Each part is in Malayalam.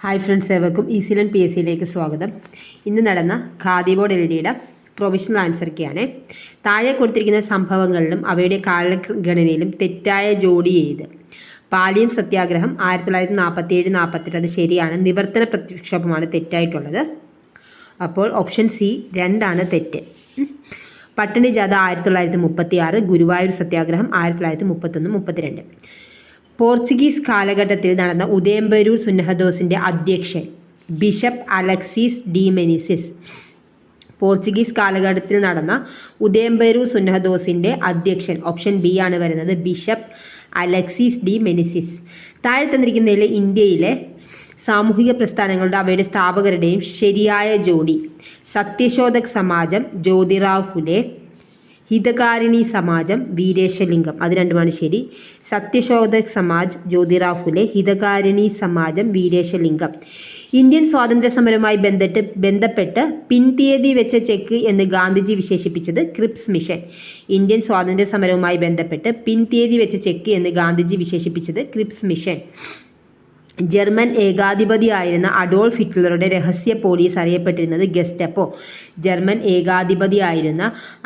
ഹായ് ഫ്രണ്ട്സ്, ഏവർക്കും ഈസി ലേൺ PSCയിലേക്ക് സ്വാഗതം. ഇന്ന് നടന്ന ഖാദി ബോർഡ് LDയുടെ പ്രൊവിഷണൽ ആൻസർ കീയാണ്. താഴെ കൊടുത്തിരിക്കുന്ന സംഭവങ്ങളിലും അവയുടെ കാലഗണനയിലും തെറ്റായ ജോഡി ചെയ്ത്. പാലിയം സത്യാഗ്രഹം 1947-48 അത് ശരിയാണ്. നിവർത്തന പ്രക്ഷോഭമാണ് തെറ്റായിട്ടുള്ളത്. അപ്പോൾ ഓപ്ഷൻ C 2 തെറ്റ്. പട്ടിണി ജാഥ 1936, ഗുരുവായൂർ സത്യാഗ്രഹം 1931-32. പോർച്ചുഗീസ് കാലഘട്ടത്തിൽ നടന്ന ഉദയംപേരൂർ സുന്നഹദോസിൻ്റെ അധ്യക്ഷൻ ബിഷപ്പ് അലക്സീസ് ഡി മെനിസിസ്. പോർച്ചുഗീസ് കാലഘട്ടത്തിൽ നടന്ന ഉദയംപേരൂർ സുന്നഹദോസിൻ്റെ അധ്യക്ഷൻ ഓപ്ഷൻ B ആണ് വരുന്നത്, ബിഷപ്പ് അലക്സീസ് ഡി മെനിസിസ്. താഴെ തന്നിരിക്കുന്നതിലെ ഇന്ത്യയിലെ സാമൂഹിക പ്രസ്ഥാനങ്ങളുടെ അവയുടെ സ്ഥാപകരുടെയും ശരിയായ ജോഡി. സത്യശോധക് സമാജം ജ്യോതിറാവ് ഫുലെ, ഹിതകാരിണി സമാജം വീരേശലിംഗം. അത് രണ്ടുമാണ് ശരി. സത്യശോധക് സമാജ് ജ്യോതിറാവ് ഫുലെ, ഹിതകാരിണി സമാജം വീരേശലിംഗം. ഇന്ത്യൻ സ്വാതന്ത്ര്യ സമരവുമായി ബന്ധപ്പെട്ട് പിൻതീയതി വെച്ച ചെക്ക് എന്ന് ഗാന്ധിജി വിശേഷിപ്പിച്ചത് ക്രിപ്സ് മിഷൻ. ഇന്ത്യൻ സ്വാതന്ത്ര്യ സമരവുമായി ബന്ധപ്പെട്ട് പിൻതീയതി വെച്ച ചെക്ക് എന്ന് ഗാന്ധിജി വിശേഷിപ്പിച്ചത് ക്രിപ്സ് മിഷൻ. ജർമ്മൻ ഏകാധിപതിയായിരുന്ന അഡോൾഫ് ഹിറ്റ്ലറുടെ രഹസ്യ പോലീസ് അറിയപ്പെട്ടിരുന്നത് ഗെസ്റ്റപ്പോ. ജർമ്മൻ ഏകാധിപതിയായിരുന്ന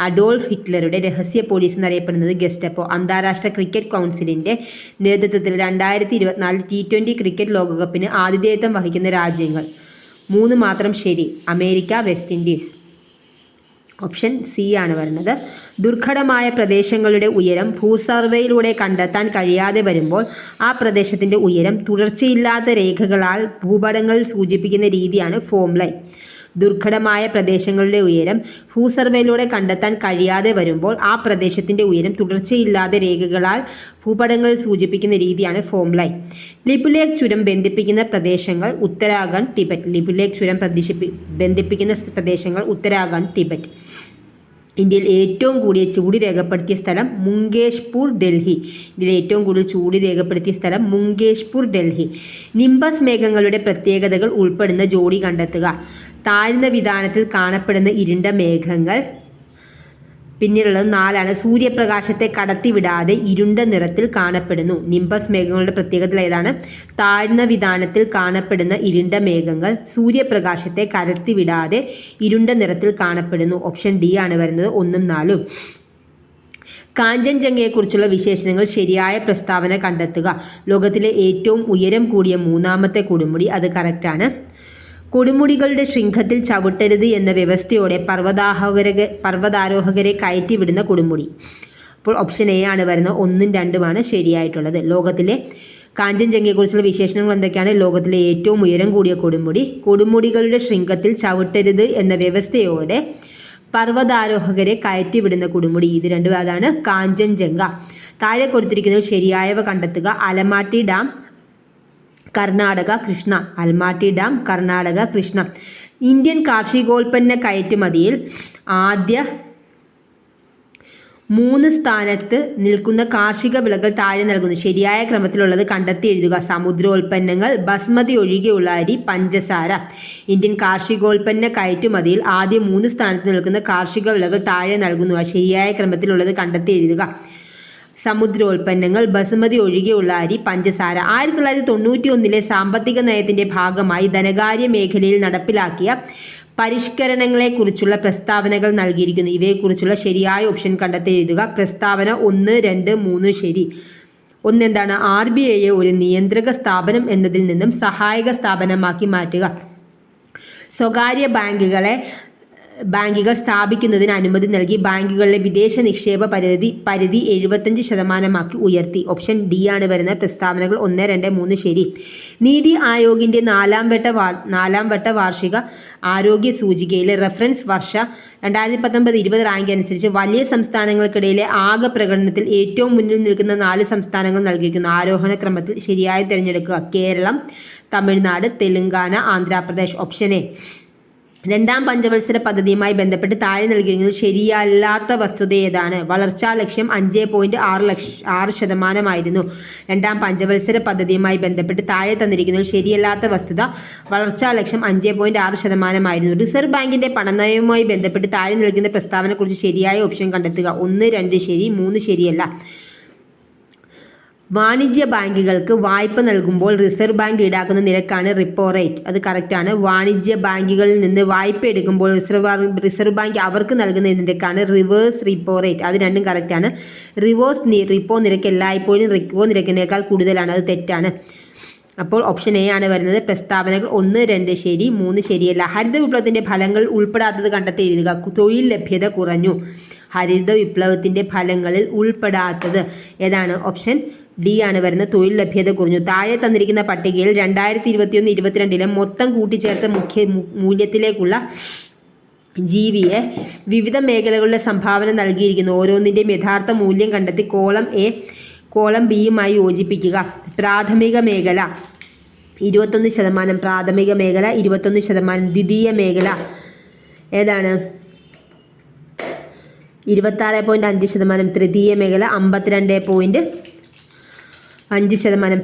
അഡോൾഫ് ഹിറ്റ്ലറുടെ രഹസ്യ പോലീസ് എന്നറിയപ്പെടുന്നത് ഗെസ്റ്റപ്പോ. അന്താരാഷ്ട്ര ക്രിക്കറ്റ് കൗൺസിലിൻ്റെ നേതൃത്വത്തിൽ 2024 T20 ക്രിക്കറ്റ് ലോകകപ്പിന് ആതിഥേയത്വം വഹിക്കുന്ന രാജ്യങ്ങൾ 3 മാത്രം ശരി. America, west Indies. Option C ആണ് വരുന്നത്. ദുർഘടമായ പ്രദേശങ്ങളുടെ ഉയരം ഭൂസർവേയിലൂടെ കണ്ടെത്താൻ കഴിയാതെ വരുമ്പോൾ ആ പ്രദേശത്തിൻ്റെ ഉയരം തുടർച്ചയില്ലാത്ത രേഖകളാൽ ഭൂപടങ്ങൾ സൂചിപ്പിക്കുന്ന രീതിയാണ് ഫോം ലൈൻ. ദുർഘടമായ പ്രദേശങ്ങളുടെ ഉയരം ഭൂസർവേയിലൂടെ കണ്ടെത്താൻ കഴിയാതെ വരുമ്പോൾ ആ പ്രദേശത്തിൻ്റെ ഉയരം തുടർച്ചയില്ലാത്ത രേഖകളാൽ ഭൂപടങ്ങൾ സൂചിപ്പിക്കുന്ന രീതിയാണ് ഫോം ലൈൻ. ലിപുലേഖ് ചുരം ബന്ധിപ്പിക്കുന്ന പ്രദേശങ്ങൾ ഉത്തരാഖണ്ഡ്, ടിബറ്റ്. ലിപുലേഖ് ചുരം ബന്ധിപ്പിക്കുന്ന പ്രദേശങ്ങൾ ഉത്തരാഖണ്ഡ്, ടിബറ്റ്. ഇന്ത്യയിൽ ഏറ്റവും കൂടിയ ചൂട് രേഖപ്പെടുത്തിയ സ്ഥലം മുങ്കേഷ്പൂർ, ഡൽഹി. ഇന്ത്യയിൽ ഏറ്റവും കൂടുതൽ ചൂട് രേഖപ്പെടുത്തിയ സ്ഥലം മുങ്കേഷ്പൂർ, ഡൽഹി. നിംബസ് മേഘങ്ങളുടെ പ്രത്യേകതകൾ ഉൾപ്പെടുന്ന ജോഡി കണ്ടെത്തുക. താഴ്ന്ന വിതാനത്തിൽ കാണപ്പെടുന്ന ഇരുണ്ട മേഘങ്ങൾ. പിന്നീടുള്ളത് 4. സൂര്യപ്രകാശത്തെ കടത്തിവിടാതെ ഇരുണ്ട നിറത്തിൽ കാണപ്പെടുന്നു. നിംബസ് മേഘങ്ങളുടെ പ്രത്യേകത ഏതാണ്? താഴ്ന്ന വിതാനത്തിൽ കാണപ്പെടുന്ന ഇരുണ്ട മേഘങ്ങൾ സൂര്യപ്രകാശത്തെ കടത്തിവിടാതെ ഇരുണ്ട നിറത്തിൽ കാണപ്പെടുന്നു. ഓപ്ഷൻ D ആണ് വരുന്നത്, 1ഉം 4ഉം. കാഞ്ചൻജംഗയെക്കുറിച്ചുള്ള വിശേഷണങ്ങൾ ശരിയായ പ്രസ്താവന കണ്ടെത്തുക. ലോകത്തിലെ ഏറ്റവും ഉയരം കൂടിയ 3ാമത്തെ കൊടുമുടി. അത് കറക്റ്റാണ്. കൊടുമുടികളുടെ ശൃംഖത്തിൽ ചവിട്ടരുത് എന്ന വ്യവസ്ഥയോടെ പർവ്വതാരോഹകരെ കയറ്റിവിടുന്ന കൊടുമുടി. അപ്പോൾ ഓപ്ഷൻ A ആണ് വരുന്നത്, 1ഉം 2ഉമാണ് ശരിയായിട്ടുള്ളത്. ലോകത്തിലെ കാഞ്ചൻജംഗയെക്കുറിച്ചുള്ള വിശേഷണങ്ങൾ എന്തൊക്കെയാണ്? ലോകത്തിലെ ഏറ്റവും ഉയരം കൂടിയ കൊടുമുടി, കൊടുമുടികളുടെ ശൃംഖത്തിൽ ചവിട്ടരുത് എന്ന വ്യവസ്ഥയോടെ പർവ്വതാരോഹകരെ കയറ്റിവിടുന്ന കൊടുമുടി. ഇത് രണ്ടും അതാണ് കാഞ്ചൻജംഗ. താഴെ കൊടുത്തിരിക്കുന്നത് ശരിയായവ കണ്ടെത്തുക. Almatti dam, Karnataka, Krishna. Almatti dam, Karnataka, Krishna. Indian കാർഷികോൽപ്പന്ന കയറ്റുമതിയിൽ ആദ്യ 3 സ്ഥാനത്ത് നിൽക്കുന്ന കാർഷിക വിളകൾ താഴെ നൽകുന്നു. ശരിയായ ക്രമത്തിലുള്ളത് കണ്ടെത്തി എഴുതുക. സമുദ്രോൽപ്പന്നങ്ങൾ, ബസ്മതി ഒഴികെയുള്ള അരി, പഞ്ചസാര. ഇന്ത്യൻ കാർഷികോൽപ്പന്ന കയറ്റുമതിയിൽ ആദ്യ 3 സ്ഥാനത്ത് നിൽക്കുന്ന കാർഷിക വിളകൾ താഴെ നൽകുന്നു. ശരിയായ ക്രമത്തിലുള്ളത് കണ്ടെത്തി എഴുതുക. സമുദ്രോൽപ്പന്നങ്ങൾ, ബസുമതി ഒഴികെയുള്ള അരി, പഞ്ചസാര. 1991 സാമ്പത്തിക നയത്തിൻ്റെ ഭാഗമായി ധനകാര്യ മേഖലയിൽ നടപ്പിലാക്കിയ പരിഷ്കരണങ്ങളെക്കുറിച്ചുള്ള പ്രസ്താവനകൾ നൽകിയിരിക്കുന്നു. ഇവയെക്കുറിച്ചുള്ള ശരിയായ ഓപ്ഷൻ കണ്ടെത്തി എഴുതുക. പ്രസ്താവന 1, 2, 3 ശരി. 1 എന്താണ്? RBIയെ ഒരു നിയന്ത്രക സ്ഥാപനം എന്നതിൽ നിന്നും സഹായക സ്ഥാപനമാക്കി മാറ്റുക. സ്വകാര്യ ബാങ്കുകൾ സ്ഥാപിക്കുന്നതിന് അനുമതി നൽകി. ബാങ്കുകളിലെ വിദേശ നിക്ഷേപ പരിധി 75% ഉയർത്തി. ഓപ്ഷൻ D ആണ് വരുന്ന പ്രസ്താവനകൾ 1, 2, 3 ശരി. നീതി ആയോഗിൻ്റെ 4ാം വട്ട വാർഷിക ആരോഗ്യ സൂചികയിലെ റഫറൻസ് വർഷ 2019-20 റാങ്ക് അനുസരിച്ച് വലിയ സംസ്ഥാനങ്ങൾക്കിടയിലെ ആകെ പ്രകടനത്തിൽ ഏറ്റവും മുന്നിൽ നിൽക്കുന്ന 4 സംസ്ഥാനങ്ങൾ നൽകിയിരിക്കുന്നു. ആരോഹണ ക്രമത്തിൽ ശരിയായി തിരഞ്ഞെടുക്കുക. കേരളം, തമിഴ്നാട്, തെലുങ്കാന, ആന്ധ്രാപ്രദേശ്. Option A. 2ാം പഞ്ചവത്സര പദ്ധതിയുമായി ബന്ധപ്പെട്ട് താഴെ നൽകിയിരിക്കുന്നത് ശരിയല്ലാത്ത വസ്തുത ഏതാണ്? വളർച്ചാ ലക്ഷ്യം 5.6% 2ാം പഞ്ചവത്സര പദ്ധതിയുമായി ബന്ധപ്പെട്ട് താഴെ തന്നിരിക്കുന്നത് ശരിയല്ലാത്ത വസ്തുത വളർച്ചാ ലക്ഷ്യം 5.6% റിസർവ് ബാങ്കിൻ്റെ പണനയവുമായി ബന്ധപ്പെട്ട് താഴെ നൽകുന്ന പ്രസ്താവനയെക്കുറിച്ച് ശരിയായ ഓപ്ഷൻ കണ്ടെത്തുക. 1, 2 ശരി, 3 ശരിയല്ല. വാണിജ്യ ബാങ്കുകൾക്ക് വായ്പ നൽകുമ്പോൾ റിസർവ് ബാങ്ക് ഈടാക്കുന്ന നിരക്കാണ് റിപ്പോ റേറ്റ്. അത് കറക്റ്റാണ്. വാണിജ്യ ബാങ്കുകളിൽ നിന്ന് വായ്പ എടുക്കുമ്പോൾ റിസർവ് ബാങ്ക് അവർക്ക് നൽകുന്ന നിരക്കാണ് റിവേഴ്സ് റിപ്പോ റേറ്റ്. അത് രണ്ടും കറക്റ്റാണ്. റിവേഴ്സ് റിപ്പോ നിരക്ക് എല്ലായ്പ്പോഴും റിപ്പോ നിരക്കിനേക്കാൾ കൂടുതലാണ്. അത് തെറ്റാണ്. അപ്പോൾ ഓപ്ഷൻ എ ആണ് വരുന്നത്. പ്രസ്താവനകൾ 1, 2 ശരി, 3 ശരിയല്ല. ഹരിത വിപ്ലവത്തിൻ്റെ ഫലങ്ങൾ ഉൾപ്പെടാത്തത് കണ്ടെത്തി എഴുതുക. തൊഴിൽ ലഭ്യത കുറഞ്ഞു. ഹരിത വിപ്ലവത്തിൻ്റെ ഫലങ്ങളിൽ ഉൾപ്പെടാത്തത് ഏതാണ്? ഓപ്ഷൻ ഡി ആണ് വരുന്നത്. തൊഴിൽ ലഭ്യത കുറഞ്ഞു. താഴെ തന്നിരിക്കുന്ന പട്ടികയിൽ 2021-22 മൊത്തം കൂട്ടിച്ചേർത്ത മൂല്യത്തിലേക്കുള്ള ജീവിയെ വിവിധ മേഖലകളുടെ സംഭാവന നൽകിയിരിക്കുന്നു. ഓരോന്നിൻ്റെയും യഥാർത്ഥ മൂല്യം കണ്ടെത്തി കോളം എ കോളം ബിയുമായി യോജിപ്പിക്കുക. പ്രാഥമിക മേഖല 21%, പ്രാഥമിക മേഖല 21%, ദ്വിതീയ മേഖല ഏതാണ്? 26.5%, തൃതീയ മേഖല 52.5%,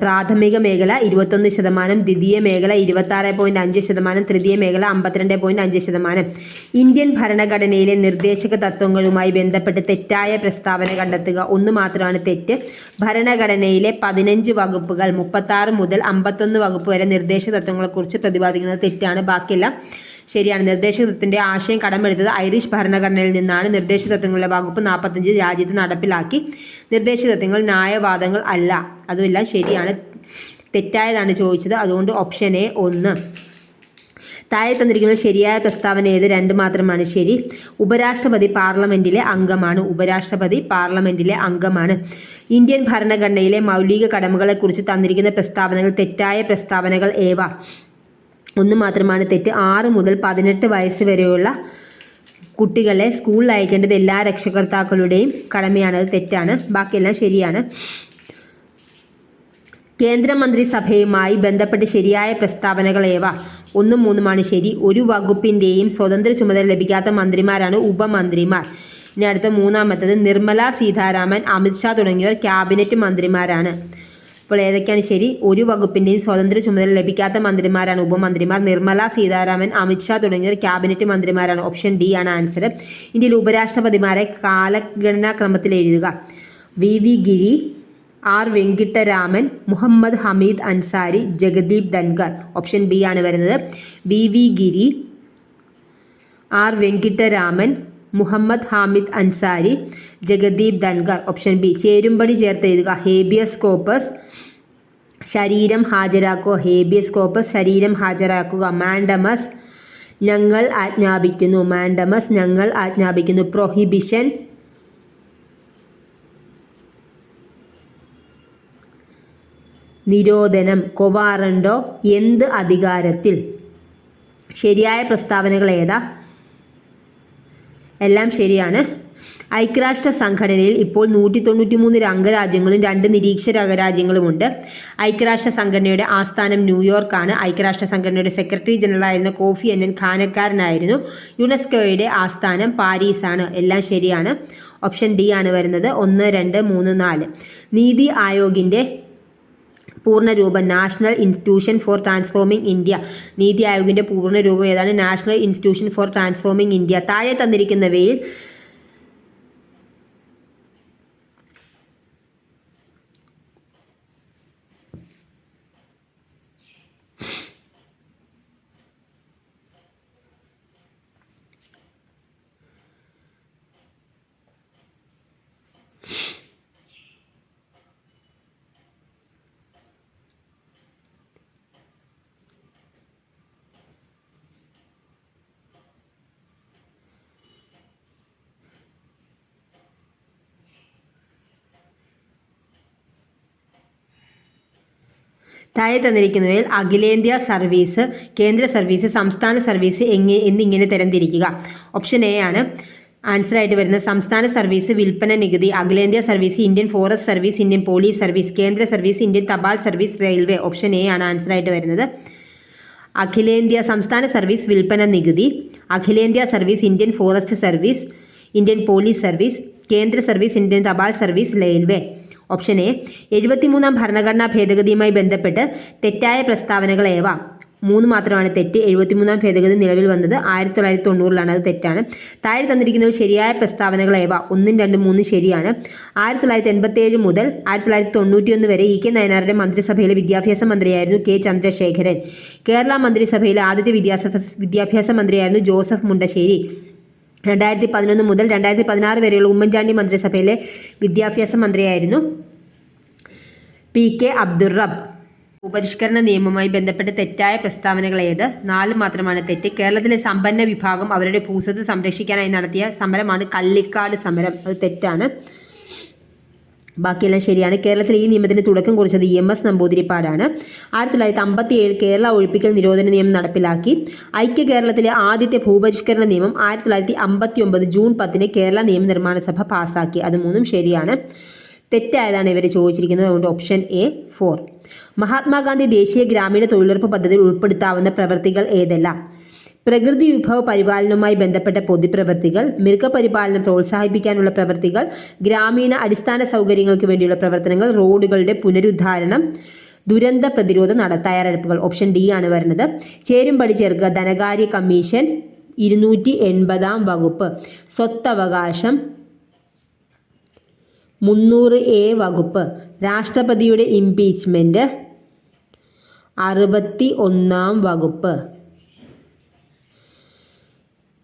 പ്രാഥമിക മേഖല 21%, ദ്വിതീയ മേഖല 26.5%, തൃതീയ മേഖല 52.5%. ഇന്ത്യൻ ഭരണഘടനയിലെ നിർദ്ദേശക തത്വങ്ങളുമായി ബന്ധപ്പെട്ട് തെറ്റായ പ്രസ്താവന കണ്ടെത്തുക. 1 മാത്രമാണ് തെറ്റ്. ഭരണഘടനയിലെ 15 വകുപ്പുകൾ 36 മുതൽ 51 വകുപ്പ് വരെ നിർദ്ദേശക തത്വങ്ങളെക്കുറിച്ച് പ്രതിപാദിക്കുന്നത് തെറ്റാണ്. ബാക്കിയെല്ലാം ശരിയാണ്. നിർദ്ദേശക തത്വത്തിൻ്റെ ആശയം കടമെടുത്തത് ഐറിഷ് ഭരണഘടനയിൽ നിന്നാണ്. നിർദ്ദേശക തത്വങ്ങളുടെ വകുപ്പ് 45 രാജ്യത്ത് നടപ്പിലാക്കി. നിർദ്ദേശക തത്വങ്ങൾ ന്യായവാദങ്ങൾ അല്ല. അതുമെല്ലാം ശരിയാണ്. തെറ്റായതാണ് ചോദിച്ചത്. അതുകൊണ്ട് ഓപ്ഷൻ എ 1. താഴെ തന്നിരിക്കുന്ന ശരിയായ പ്രസ്താവന ഏത്? 2 മാത്രമാണ് ശരി. ഉപരാഷ്ട്രപതി പാർലമെൻറ്റിലെ അംഗമാണ്. ഉപരാഷ്ട്രപതി പാർലമെൻറ്റിലെ അംഗമാണ്. ഇന്ത്യൻ ഭരണഘടനയിലെ മൗലിക കടമകളെക്കുറിച്ച് തന്നിരിക്കുന്ന പ്രസ്താവനകൾ തെറ്റായ പ്രസ്താവനകൾ ഏവ? 1 മാത്രമാണ് തെറ്റ്. 6 മുതൽ 18 വയസ്സ് വരെയുള്ള കുട്ടികളെ സ്കൂളിൽ അയക്കേണ്ടത് എല്ലാ രക്ഷകർത്താക്കളുടെയും കടമയാണ്. അത് തെറ്റാണ്. ബാക്കിയെല്ലാം ശരിയാണ്. കേന്ദ്രമന്ത്രിസഭയുമായി ബന്ധപ്പെട്ട് ശരിയായ പ്രസ്താവനകൾ ഏവ? 1, 3 ശരി. ഒരു വകുപ്പിൻ്റെയും സ്വതന്ത്ര ചുമതല ലഭിക്കാത്ത മന്ത്രിമാരാണ് ഉപമന്ത്രിമാർ. ഇനി അടുത്ത 3-മത്തേത് നിർമ്മല സീതാരാമൻ, അമിത്ഷാ തുടങ്ങിയവർ ക്യാബിനറ്റ് മന്ത്രിമാരാണ്. അപ്പോൾ ഏതൊക്കെയാണ് ശരി? ഒരു വകുപ്പിൻ്റെയും സ്വതന്ത്ര ചുമതല ലഭിക്കാത്ത മന്ത്രിമാരാണ് ഉപമന്ത്രിമാർ. നിർമ്മല സീതാരാമൻ, അമിത്ഷാ തുടങ്ങിയവർ ക്യാബിനറ്റ് മന്ത്രിമാരാണ്. ഓപ്ഷൻ ഡി ആണ് ആൻസർ. ഇന്ത്യയിൽ ഉപരാഷ്ട്രപതിമാരെ കാലഗണനാ ക്രമത്തിൽ എഴുതുക. V Giri, R Venkataraman, Muhammad Hamid Ansari, Jagdeep Dhankhar. Option B ആണ് വരുന്നത്. V Giri, R Venkataraman, Muhammad Hamid Ansari, Jagdeep Dhankhar. Option B. ചേരുംപടി ചേർത്ത് എഴുതുക. ഹേബിയസ് കോർപ്പസ് ശരീരം ഹാജരാക്കുക. ഹേബിയസ് കോർപ്പസ് ശരീരം ഹാജരാക്കുക. മാൻഡമസ് ഞങ്ങൾ ആജ്ഞാപിക്കുന്നു. മാൻഡമസ് ഞങ്ങൾ ആജ്ഞാപിക്കുന്നു. പ്രൊഹിബിഷൻ നിരോധനം. കൊവാറണ്ടോ എന്ത് അധികാരത്തിൽ? ശരിയായ പ്രസ്താവനകൾ ഏതാ? എല്ലാം ശരിയാണ്. ഐക്യരാഷ്ട്ര സംഘടനയിൽ ഇപ്പോൾ 193 അംഗരാജ്യങ്ങളും 2 നിരീക്ഷക രാജ്യങ്ങളുമുണ്ട്. ഐക്യരാഷ്ട്ര സംഘടനയുടെ ആസ്ഥാനം ന്യൂയോർക്കാണ്. ഐക്യരാഷ്ട്ര സംഘടനയുടെ സെക്രട്ടറി ജനറൽ ആയിരുന്ന കോഫി അന്നൻ ഖാനക്കാരനായിരുന്നു. യുനെസ്കോയുടെ ആസ്ഥാനം പാരീസാണ്. എല്ലാം ശരിയാണ്. ഓപ്ഷൻ ഡി ആണ് വരുന്നത്. 1, 2, 3, 4. നീതി ആയോഗിൻ്റെ പൂർണ്ണരൂപം national institution for transforming India. NITI ആയോഗിൻ്റെ പൂർണ്ണരൂപം ഏതാണ്? National institution for transforming India. താഴെ തന്നിരിക്കുന്നവയിൽ താഴെ തന്നിരിക്കുന്നവയിൽ അഖിലേന്ത്യാ സർവീസ്, കേന്ദ്ര സർവീസ്, സംസ്ഥാന സർവീസ് എന്നിങ്ങനെ തരംതിരിക്കുക. ഓപ്ഷൻ എ ആണ് ആൻസർ ആയിട്ട് വരുന്നത്. സംസ്ഥാന സർവീസ് വിൽപ്പന നികുതി, അഖിലേന്ത്യാ service Indian forest service, Indian police service, കേന്ദ്ര സർവീസ് ഇന്ത്യൻ തപാൽ സർവീസ്, റെയിൽവേ. ഓപ്ഷൻ എ ആണ് ആൻസർ ആയിട്ട് വരുന്നത്. സംസ്ഥാന സർവീസ് വിൽപ്പന നികുതി, അഖിലേന്ത്യാ service Indian forest service, Indian police service, കേന്ദ്ര സർവീസ് ഇന്ത്യൻ തപാൽ സർവീസ്, റെയിൽവേ. Option A. 73-ാം ഭരണഘടനാ ഭേദഗതിയുമായി ബന്ധപ്പെട്ട് തെറ്റായ പ്രസ്താവനകൾ ഏവ? 3 മാത്രമാണ് തെറ്റ്. 73-ാം ഭേദഗതി നിലവിൽ വന്നത് 1990-ലാണ്. അത് തെറ്റാണ്. താഴെ തന്നിരിക്കുന്നവർ ശരിയായ പ്രസ്താവനകൾ ഏവ? 1, 2, 3 ശരിയാണ്. 1987 മുതൽ 1991 വരെ ഇ കെ നയനാരുടെ മന്ത്രിസഭയിലെ വിദ്യാഭ്യാസ മന്ത്രിയായിരുന്നു കെ ചന്ദ്രശേഖരൻ. കേരള മന്ത്രിസഭയിലെ ആദ്യത്തെ വിദ്യാഭ്യാസ മന്ത്രിയായിരുന്നു ജോസഫ് മുണ്ടശ്ശേരി. 2011 മുതൽ 2016 വരെയുള്ള ഉമ്മൻചാണ്ടി മന്ത്രിസഭയിലെ വിദ്യാഭ്യാസ മന്ത്രിയായിരുന്നു പി കെ അബ്ദുൾ റബ്ബ്. ഭൂപരിഷ്കരണ നിയമവുമായി ബന്ധപ്പെട്ട തെറ്റായ പ്രസ്താവനകൾ ഏത്? 4 മാത്രമാണ് തെറ്റ്. കേരളത്തിലെ സമ്പന്ന വിഭാഗം അവരുടെ ഭൂസ്വത്ത് സംരക്ഷിക്കാനായി നടത്തിയ സമരമാണ് കള്ളിക്കാട് സമരം. അത് തെറ്റാണ്. ബാക്കിയെല്ലാം ശരിയാണ്. കേരളത്തിൽ ഈ നിയമത്തിന് തുടക്കം കുറിച്ചത് EMS നമ്പൂതിരിപ്പാടാണ്. 1957 കേരള ഒഴിപ്പിക്കൽ നിരോധന നിയമം നടപ്പിലാക്കി. ഐക്യ കേരളത്തിലെ ആദ്യത്തെ ഭൂപരിഷ്കരണ നിയമം 1959 ജൂൺ 10 കേരള നിയമനിർമ്മാണ സഭ പാസാക്കി. അത് 3 ശരിയാണ്. തെറ്റായതാണ് ഇവർ ചോദിച്ചിരിക്കുന്നത്. അതുകൊണ്ട് ഓപ്ഷൻ A 4. മഹാത്മാഗാന്ധി ദേശീയ ഗ്രാമീണ തൊഴിലുറപ്പ് പദ്ധതിയിൽ ഉൾപ്പെടുത്താവുന്ന പ്രവൃത്തികൾ ഏതെല്ലാം? പ്രകൃതി വിഭവ പരിപാലനവുമായി ബന്ധപ്പെട്ട പൊതുപ്രവൃത്തികൾ, മൃഗപരിപാലനം പ്രോത്സാഹിപ്പിക്കാനുള്ള പ്രവൃത്തികൾ, ഗ്രാമീണ അടിസ്ഥാന സൗകര്യങ്ങൾക്ക് വേണ്ടിയുള്ള പ്രവർത്തനങ്ങൾ, റോഡുകളുടെ പുനരുദ്ധാരണം, ദുരന്ത പ്രതിരോധ തയ്യാറെടുപ്പുകൾ. ഓപ്ഷൻ D ആണ് വരുന്നത്. ചേരുംപടി ചേർക്കുക. ധനകാര്യ കമ്മീഷൻ 280-ാം വകുപ്പ്. സ്വത്തവകാശം 300A വകുപ്പ്. രാഷ്ട്രപതിയുടെ ഇംപീച്ച്മെന്റ് 61-ാം വകുപ്പ്.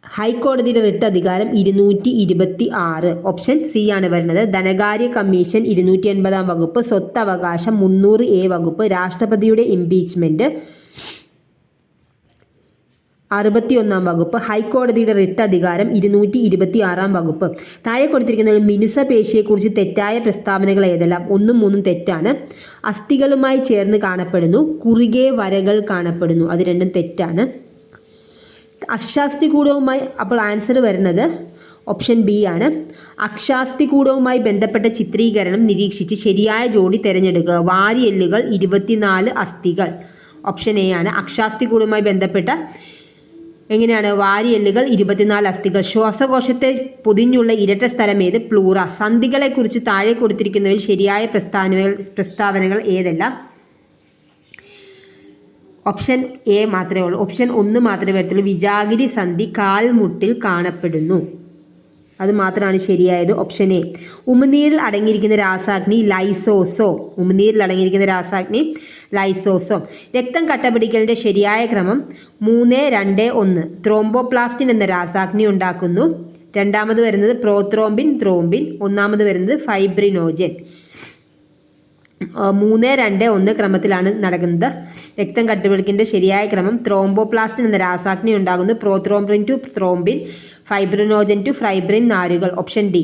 ഹൈക്കോടതിയുടെ റിട്ട് അധികാരം 226. ഓപ്ഷൻ C ആണ് വരുന്നത്. ധനകാര്യ കമ്മീഷൻ 280-ാം വകുപ്പ്, സ്വത്തവകാശം 300A വകുപ്പ്, രാഷ്ട്രപതിയുടെ ഇംപീച്ച്മെന്റ് 61-ാം വകുപ്പ്, ഹൈക്കോടതിയുടെ റിട്ട് അധികാരം 226-ാം വകുപ്പ്. താഴെ കൊടുത്തിരിക്കുന്ന മിനുസപേശിയെക്കുറിച്ച് തെറ്റായ പ്രസ്താവനകൾ ഏതെല്ലാം? 1ഉം 3ഉം തെറ്റാണ്. അസ്ഥികളുമായി ചേർന്ന് കാണപ്പെടുന്നു, കുറുകെ വരകൾ കാണപ്പെടുന്നു. അത് രണ്ടും തെറ്റാണ്. അക്ഷാസ്ഥികൂടവുമായി, അപ്പോൾ ആൻസർ വരുന്നത് ഓപ്ഷൻ B ആണ്. അക്ഷാസ്ഥികൂടവുമായി ബന്ധപ്പെട്ട ചിത്രീകരണം നിരീക്ഷിച്ച് ശരിയായ ജോഡി തിരഞ്ഞെടുക്കുക. വാരിയെല്ലുകൾ 24 അസ്ഥികൾ. ഓപ്ഷൻ A ആണ്. അക്ഷാസ്ഥികൂടവുമായി ബന്ധപ്പെട്ട എങ്ങനെയാണ്? വാരിയെല്ലുകൾ 24 അസ്ഥികൾ. ശ്വാസകോശത്തെ പൊതിഞ്ഞുള്ള ഇരട്ട സ്ഥലം ഏത്? പ്ലൂറ. സന്ധികളെക്കുറിച്ച് താഴെ കൊടുത്തിരിക്കുന്നതിൽ ശരിയായ പ്രസ്താവനകൾ ഏതെല്ലാം? ഓപ്ഷൻ A മാത്രമേ ഉള്ളൂ. ഓപ്ഷൻ 1 മാത്രമേ വരത്തുള്ളൂ. വിജാഗിരി സന്ധി കാൽമുട്ടിൽ കാണപ്പെടുന്നു. അത് മാത്രമാണ് ശരിയായത്. Option A. ഉമിനീരിൽ അടങ്ങിയിരിക്കുന്ന രാസാഗ്നി ലൈസോസോം. ഉമിനീരിൽ അടങ്ങിയിരിക്കുന്ന രാസാഗ്നി ലൈസോസോം. രക്തം കട്ടപിടിക്കലിൻ്റെ ശരിയായ ക്രമം 3, 2, 1. ത്രോംബോപ്ലാസ്റ്റിൻ എന്ന രാസാഗ്നി ഉണ്ടാക്കുന്നു. രണ്ടാമത് വരുന്നത് പ്രോത്രോംബിൻ, ത്രോംബിൻ. ഒന്നാമത് വരുന്നത് ഫൈബ്രിനോജൻ. 3, 2, 1 ക്രമത്തിലാണ് നടക്കുന്നത്. രക്തം കട്ടപിടിക്കലിൻ്റെ ശരിയായ ക്രമം ത്രോംബോപ്ലാസ്റ്റിൻ എന്ന രാസാഗ്നി ഉണ്ടാകുന്നു. Prothrombin to thrombin, fibrinogen to fibrin നാരുകൾ. Option D.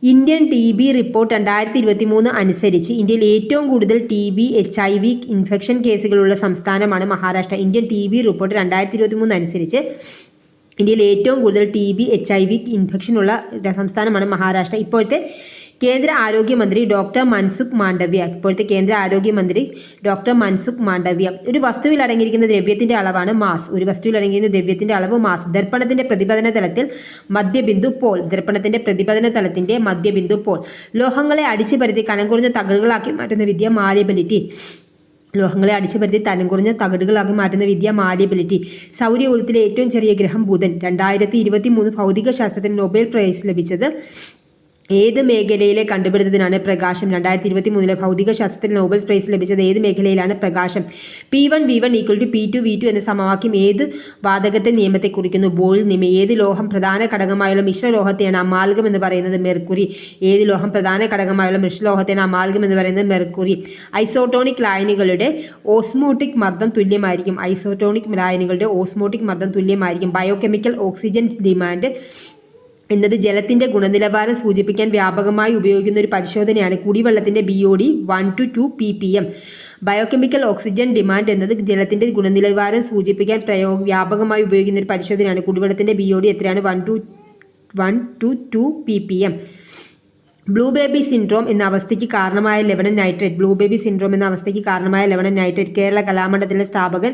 Indian TB report 2023 അനുസരിച്ച് ഇന്ത്യയിൽ ഏറ്റവും കൂടുതൽ TB HIV ഇൻഫെക്ഷൻ കേസുകളുള്ള സംസ്ഥാനമാണ് മഹാരാഷ്ട്ര. ഇന്ത്യൻ TB റിപ്പോർട്ട് 2023 അനുസരിച്ച് ഇന്ത്യയിൽ ഏറ്റവും കൂടുതൽ TB HIV ഇൻഫെക്ഷൻ ഉള്ള സംസ്ഥാനമാണ് മഹാരാഷ്ട്ര. ഇപ്പോഴത്തെ കേന്ദ്ര ആരോഗ്യമന്ത്രി ഡോക്ടർ മൻസുഖ് മാണ്ഡവ്യ. ഒരു വസ്തുവിൽ അടങ്ങിയിരിക്കുന്ന ദ്രവ്യത്തിന്റെ അളവാണ് മാസ്. ദർപ്പണത്തിന്റെ പ്രതിപതന തലത്തിൽ മധ്യബിന്ദു പോൾ. ലോഹങ്ങളെ അടിച്ചു പരത്തി കനം കുറഞ്ഞ തകിടുകളാക്കി മാറ്റുന്ന വിദ്യ മാലിബിലിറ്റി. സൗരയൂഥത്തിലെ ഏറ്റവും ചെറിയ ഗ്രഹം ബുധൻ. 2023 ഭൗതിക ശാസ്ത്രത്തിന് നൊബേൽ പ്രൈസ് ലഭിച്ചത് ഏത് മേഖലയിലെ കണ്ടുപിടുത്തത്തിനാണ്? പ്രകാശം. 2023 ഭൗതിക ശാസ്ത്രത്തിൽ നോബൽ പ്രൈസ് ലഭിച്ചത് ഏത് മേഖലയിലാണ്? പ്രകാശം. P1 V1 = P2 V2 എന്ന സമവാക്യം ഏത് വാതകത്തെ നിയമത്തെ കുറിക്കുന്നു? ബോയിൽ നിയമം. ഏത് ലോഹം പ്രധാന ഘടകമായുള്ള മിശ്രലോഹത്തെയാണ് അമാൽഗം എന്ന് പറയുന്നത്? മെർക്കുറി. ഐസോട്ടോണിക് ലായനികളുടെ ഓസ്മോട്ടിക് മർദ്ദം തുല്യമായിരിക്കും. ബയോകെമിക്കൽ ഓക്സിജൻ ഡിമാൻഡ് എന്നത് ജലത്തിൻ്റെ ഗുണനിലവാരം സൂചിപ്പിക്കാൻ വ്യാപകമായി ഉപയോഗിക്കുന്ന ഒരു പരിശോധനയാണ്. കുടിവെള്ളത്തിൻ്റെ BOD 1 to 2 ppm. Biochemical oxygen demand എന്നത് ജലത്തിൻ്റെ ഗുണനിലവാരം സൂചിപ്പിക്കാൻ വ്യാപകമായി ഉപയോഗിക്കുന്ന ഒരു പരിശോധനയാണ്. കുടിവെള്ളത്തിൻ്റെ BOD എത്രയാണ്? 1 to 2 ppm. Blue baby syndrome എന്ന അവസ്ഥയ്ക്ക് കാരണമായ ലെവണൻ നൈട്രേറ്റ്. കേരള കലാമണ്ഡലത്തിൻ്റെ സ്ഥാപകൻ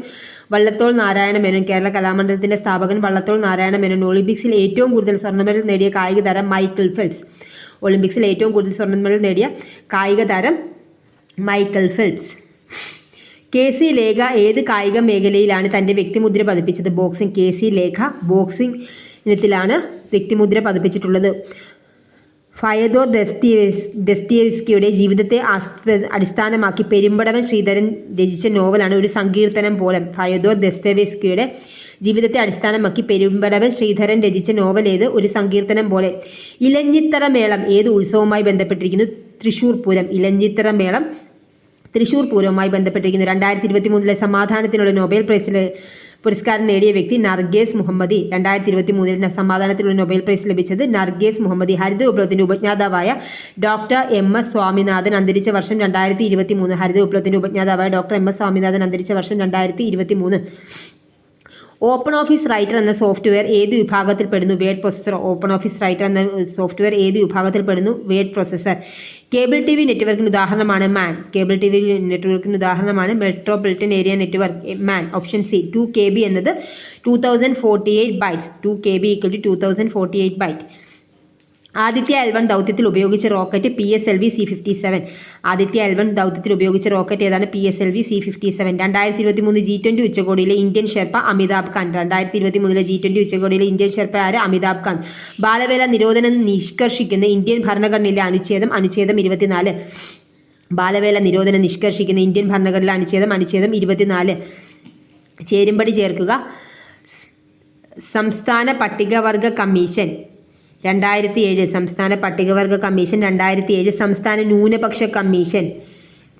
വള്ളത്തോൾ നാരായണ മേനോൻ. ഒളിമ്പിക്സിൽ ഏറ്റവും കൂടുതൽ സ്വർണ്ണ മെഡൽ നേടിയ കായിക താരം മൈക്കിൾ ഫെൽപ്സ്. KC ലേഖ ഏത് കായിക മേഖലയിലാണ് തൻ്റെ വ്യക്തിമുദ്ര പതിപ്പിച്ചത്? ബോക്സിംഗ്. KC ലേഖ ബോക്സിംഗ് ഇനത്തിലാണ് വ്യക്തിമുദ്ര പതിപ്പിച്ചിട്ടുള്ളത്. ഫയദോർ ദസ്തയേവ്സ്കിയുടെ ജീവിതത്തെ അടിസ്ഥാനമാക്കി പെരുമ്പടവൻ ശ്രീധരൻ രചിച്ച നോവലാണ് ഒരു സങ്കീർത്തനം പോലെ. ഫയദോർ ദസ്തയേവ്സ്കിയുടെ ജീവിതത്തെ അടിസ്ഥാനമാക്കി പെരുമ്പടവൻ ശ്രീധരൻ രചിച്ച നോവൽ ഏത്? ഒരു സങ്കീർത്തനം പോലെ. ഇലഞ്ഞിത്തറ മേളം ഏത് ഉത്സവവുമായി ബന്ധപ്പെട്ടിരിക്കുന്നു? തൃശ്ശൂർ പൂരം. ഇലഞ്ഞിത്തറ മേളം തൃശ്ശൂർ പൂരവുമായി ബന്ധപ്പെട്ടിരിക്കുന്നു. 2023 സമാധാനത്തിനുള്ള നൊബേൽ പുരസ്കാരം നേടിയ വ്യക്തി നർഗേസ് മുഹമ്മദി. 2023 സമാധാനത്തിനുള്ള നൊബേൽ പ്രൈസ് ലഭിച്ചത് നർഗേസ് മുഹമ്മദി. ഹരിത വിപ്ലവത്തിന്റെ ഉപജ്ഞാതാവായ ഡോക്ടർ MS സ്വാമിനാഥൻ അന്തരിച്ച വർഷം 2023. ഹരിത വിപ്ലവത്തിന്റെ ഉപജ്ഞാതാവായ ഡോക്ടർ MS സ്വാമിനാഥൻ അന്തരിച്ച വർഷം 2023. ഓപ്പൺ ഓഫീസ് റൈറ്റർ എന്ന സോഫ്റ്റ്വെയർ ഏത് വിഭാഗത്തിൽ പെടുന്നു? Word processor. Open office writer എന്ന സോഫ്റ്റ്വെയർ ഏത് വിഭാഗത്തിൽ പെടുന്നു? Word processor. കേബിൾ TV നെറ്റ്വർക്കിന് ഉദാഹരണമാണ് മാൻ. കേബിൾ TV നെറ്റ്വർക്കിന് ഉദാഹരണമാണ് metropolitan area network MAN. Option C. 2 KB എന്നത് 2048 bytes. 2 KB = 2048 byte. Aditya L1 ദൗത്യത്തിൽ ഉപയോഗിച്ച rocket PSLV C-57. Aditya L1 ദൗത്യത്തിൽ ഉപയോഗിച്ച റോക്കറ്റ് ഏതാണ്? PSLV C-57. 2023 G20 ഉച്ചകോടിയിലെ ഇന്ത്യൻ ഷെർപ്പ അമിതാഭ് കാന്ത്. 2023 G20 ഉച്ചകോടിയിലെ ഇന്ത്യൻ ഷെർപ്പ ആര്? അമിതാഭ് കാന്ത്. ബാലവേല നിരോധനം നിഷ്കർഷിക്കുന്ന ഇന്ത്യൻ ഭരണഘടനയിലെ അനുച്ഛേദം 24. ബാലവേല നിരോധനം നിഷ്കർഷിക്കുന്ന ഇന്ത്യൻ ഭരണഘടനയിലെ അനുച്ഛേദം 24. ചേരുംപടി ചേർക്കുക. സംസ്ഥാന പട്ടികവർഗ കമ്മീഷൻ 2007. സംസ്ഥാന പട്ടികവർഗ കമ്മീഷൻ 2007. സംസ്ഥാന ന്യൂനപക്ഷ കമ്മീഷൻ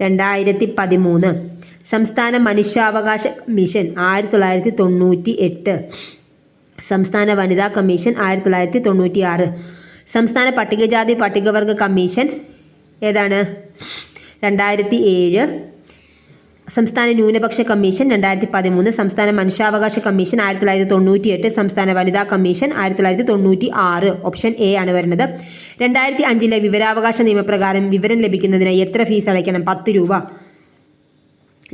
2013. സംസ്ഥാന മനുഷ്യാവകാശ കമ്മീഷൻ 1998. സംസ്ഥാന വനിതാ കമ്മീഷൻ 1996. സംസ്ഥാന പട്ടികജാതി പട്ടികവർഗ കമ്മീഷൻ ഏതാണ്? 2007. സംസ്ഥാന ന്യൂനപക്ഷ കമ്മീഷൻ 2013. സംസ്ഥാന മനുഷ്യാവകാശ കമ്മീഷൻ 1998. സംസ്ഥാന വനിതാ കമ്മീഷൻ 1996. ഓപ്ഷൻ എ ആണ് വരുന്നത്. 2005 വിവരാവകാശ നിയമപ്രകാരം വിവരം ലഭിക്കുന്നതിന് എത്ര ഫീസ് അടയ്ക്കണം? 10 രൂപ.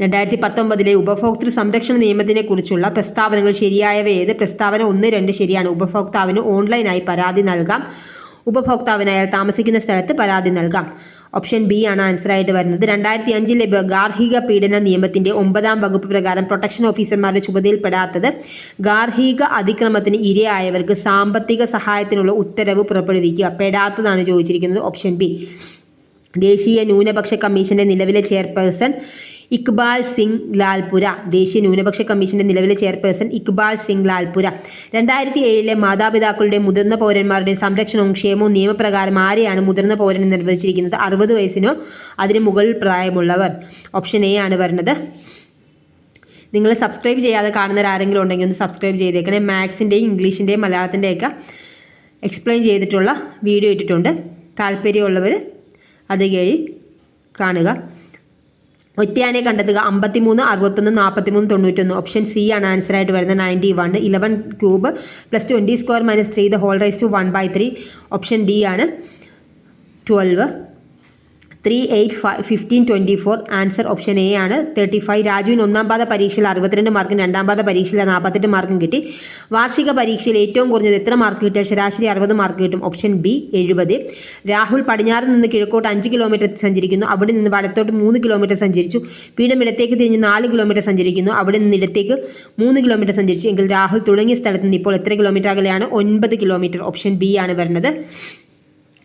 2019 ഉപഭോക്തൃ സംരക്ഷണ നിയമത്തിനെക്കുറിച്ചുള്ള പ്രസ്താവനകൾ ശരിയായവ ഏത്? പ്രസ്താവന 1, 2 ശരിയാണ്. ഉപഭോക്താവിന് ഓൺലൈനായി പരാതി നൽകാം. ഉപഭോക്താവിന് അയാൾ താമസിക്കുന്ന സ്ഥലത്ത് പരാതി നൽകാം. ഓപ്ഷൻ ബി ആണ് ആൻസർ ആയിട്ട് വരുന്നത്. 2005 ഗാർഹിക പീഡന നിയമത്തിന്റെ 9ാം വകുപ്പ് പ്രകാരം പ്രൊട്ടക്ഷൻ ഓഫീസർമാരുടെ ചുമതലയിൽപ്പെടാത്തത് ഗാർഹിക അതിക്രമത്തിന് ഇരയായവർക്ക് സാമ്പത്തിക സഹായത്തിനുള്ള ഉത്തരവ് പുറപ്പെടുവിക്കുക. പെടാത്തതാണ് ചോദിച്ചിരിക്കുന്നത്. Option B. ദേശീയ ന്യൂനപക്ഷ കമ്മീഷന്റെ നിലവിലെ ചെയർപേഴ്സൺ ഇക്ബാൽ സിംഗ് ലാൽപുര. ദേശീയ ന്യൂനപക്ഷ കമ്മീഷന്റെ നിലവിലെ ചെയർപേഴ്സൺ ഇക്ബാൽ സിംഗ് ലാൽപുര. 2007 മാതാപിതാക്കളുടെ മുതിർന്ന പൗരന്മാരുടെ സംരക്ഷണവും ക്ഷേമവും നിയമപ്രകാരം ആരെയാണ് മുതിർന്ന പൗരൻ നിർവചിച്ചിരിക്കുന്നത്? 60 വയസ്സിനോ അതിന് മുകളിൽ പ്രായമുള്ളവർ. ഓപ്ഷൻ എ ആണ് വരുന്നത്. നിങ്ങൾ സബ്സ്ക്രൈബ് ചെയ്യാതെ കാണുന്നവരാരെങ്കിലും ഉണ്ടെങ്കിൽ ഒന്ന് സബ്സ്ക്രൈബ് ചെയ്തേക്കണേ. മാത്സിൻ്റെയും ഇംഗ്ലീഷിൻ്റെയും മലയാളത്തിൻ്റെയൊക്കെ എക്സ്പ്ലെയിൻ ചെയ്തിട്ടുള്ള വീഡിയോ ഇട്ടിട്ടുണ്ട്. താല്പര്യമുള്ളവർ അത് കഴി കാണുക. ഒറ്റയാനെ കണ്ടെത്തുക. 53, 61, 43, 91. ഓപ്ഷൻ സി ആണ് ആൻസർ ആയിട്ട് വരുന്നത്. 91. 11 ക്യൂബ് + 20² - 3 ⁻³ 1/3. ഓപ്ഷൻ ഡി ആണ് 12. 3, 8, 15, 24. ആൻസർ ഓപ്ഷൻ എ ആണ് 35. രാജുവിന് 1ാം പാദ പരീക്ഷയിൽ 62 മാർക്കും 2ാം പാദ പരീക്ഷയിൽ 48 മാർക്കും കിട്ടി. വാർഷിക പരീക്ഷയിൽ ഏറ്റവും കുറഞ്ഞത് എത്ര മാർക്ക് കിട്ടിയാൽ ശരാശരി 60 മാർക്ക് കിട്ടും? Option B 70. രാഹുൽ പടിഞ്ഞാറ് നിന്ന് കിഴക്കോട്ട് 5 കിലോമീറ്റർ സഞ്ചരിക്കുന്നു. അവിടെ നിന്ന് വടത്തോട്ട് 3 കിലോമീറ്റർ സഞ്ചരിച്ചു. വീണ്ടും ഇടത്തേക്ക് തിരിഞ്ഞ് 4 കിലോമീറ്റർ സഞ്ചരിക്കുന്നു. അവിടെ നിന്ന് ഇടത്തേക്ക് 3 കിലോമീറ്റർ സഞ്ചരിച്ചു. എങ്കിൽ രാഹുൽ തുടങ്ങിയ സ്ഥലത്ത് നിന്ന് ഇപ്പോൾ എത്ര കിലോമീറ്റർ അകലെയാണ്? 9 കിലോമീറ്റർ. ഓപ്ഷൻ ബി ആണ് വരുന്നത്.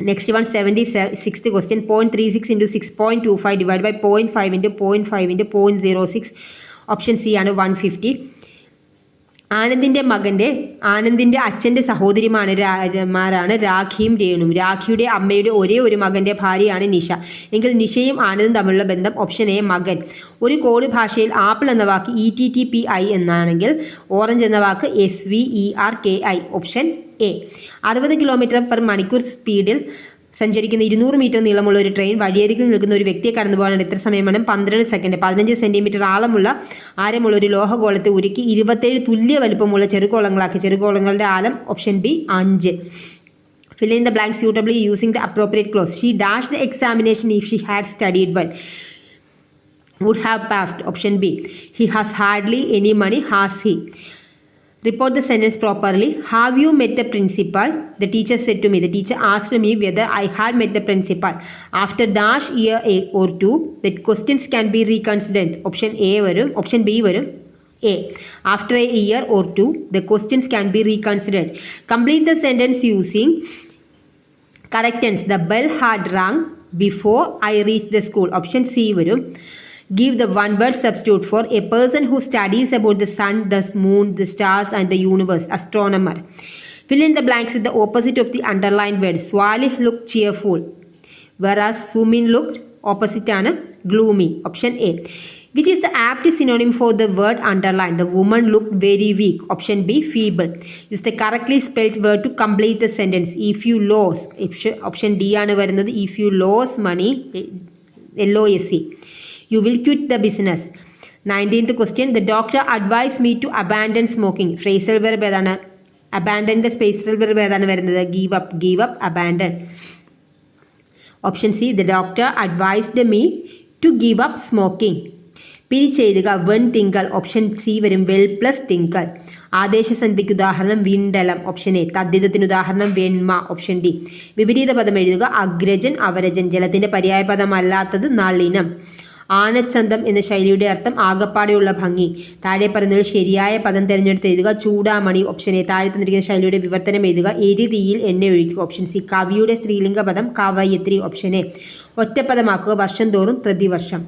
Next one 76th question. 0.36 × 6.25 / 0.5 × 0.5 × 0.06. Option C ആണ് 150. ആനന്ദിൻ്റെ അച്ഛൻ്റെ സഹോദരിമാരാണ് രാഖിയും രേണുവും. രാഖിയുടെ അമ്മയുടെ ഒരേ ഒരു മകൻ്റെ ഭാര്യയാണ് നിഷ. എങ്കിൽ നിഷയും ആനന്ദും തമ്മിലുള്ള ബന്ധം? ഓപ്ഷൻ എ മകൻ. ഒരു കോഡ് ഭാഷയിൽ ആപ്പിൾ എന്ന വാക്ക് ETTPI എന്നാണെങ്കിൽ ഓറഞ്ച് എന്ന വാക്ക് SVERKI. Option A. 60 km/മണിക്കൂർ സ്പീഡിൽ സഞ്ചരിക്കുന്ന 200 മീറ്റർ നീളമുള്ള ഒരു ട്രെയിൻ വഴിയരികിൽ നിൽക്കുന്ന ഒരു വ്യക്തിയെ കടന്നു പോകാൻ എത്ര സമയം വേണം? 12 സെക്കൻഡ്. 15 സെൻറ്റിമീറ്റർ ആരമുള്ള ഒരു ലോഹഗോളത്തെ ഉരുക്കി 27 തുല്യ വലുപ്പമുള്ള ചെറുഗോളങ്ങളാക്കി. ചെറുഗോളങ്ങളുടെ ആലം? Option B 5. Fill in the blanks suitably using the appropriate clause. She dashed the examination if she had studied well. Would have passed. Option B. He has hardly any money. Has he? Report the sentence properly. Have you met the principal? The teacher said to me. The teacher asked me whether I had met the principal. After dash year or two, the questions can be reconsidered. Option A varum. Option B varum. A. After a year or two, the questions can be reconsidered. Complete the sentence using correct tense. The bell had rung before I reached the school. Option C varum. Give the one word substitute for a person who studies about the sun, the moon, the stars and the universe. Astronomer. Fill in the blanks with the opposite of the underlined word. Swalih looked cheerful, whereas Sumin looked opposite ആണ് gloomy. Option A. Which is the apt synonym for the word underlined? The woman looked very weak. Option B. Feeble. Use the correctly spelled word to complete the sentence. If you lose. Option D ആണ് വരുന്നത്. If you lose money, LOSE. You will quit the business. 19th question. The doctor advised me to abandon smoking. Phrasal verb ഏതാണ്? Abandon the spatial verb ഏതാണ് വരുന്നത്? Give up, abandon. Option C. The doctor advised me to give up smoking. പിരിച്ചെഴുതുക വെൺ തിങ്കൾ. ഓപ്ഷൻ സി വരും വെൽ പ്ലസ് തിങ്കൾ. ആദേശസന്ധിക്ക് ഉദാഹരണം വിണ്ടലം. Option A. തദ്ധിതത്തിന് ഉദാഹരണം വെണ്മ. Option D. വിപരീത പദം എഴുതുക അഗ്രജൻ അവരജൻ. ജലത്തിൻ്റെ പര്യായ പദമല്ലാത്തത് നളിനം. ആനച്ചന്തം എന്ന ശൈലിയുടെ അർത്ഥം ആകപ്പാടെയുള്ള ഭംഗി. താഴെ പറയുന്നതിൽ ശരിയായ പദം തിരഞ്ഞെടുത്ത് എഴുതുക. ചൂടാമണി. Option A. താഴെ തന്നിരിക്കുന്ന ശൈലിയുടെ വിവർത്തനം എഴുതുക. എരി തീയിൽ എണ്ണ ഒഴിക്കുക. Option C. കവിയുടെ സ്ത്രീലിംഗ പദം കവയത്രി. Option A. ഒറ്റപ്പദമാക്കുക വർഷം തോറും പ്രതിവർഷം.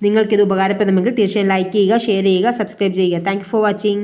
നിങ്ങൾക്കിത് ഉപകാരപ്രദമെങ്കിൽ തീർച്ചയായും ലൈക്ക് ചെയ്യുക, ഷെയർ ചെയ്യുക, സബ്സ്ക്രൈബ് ചെയ്യുക. Thank you for watching.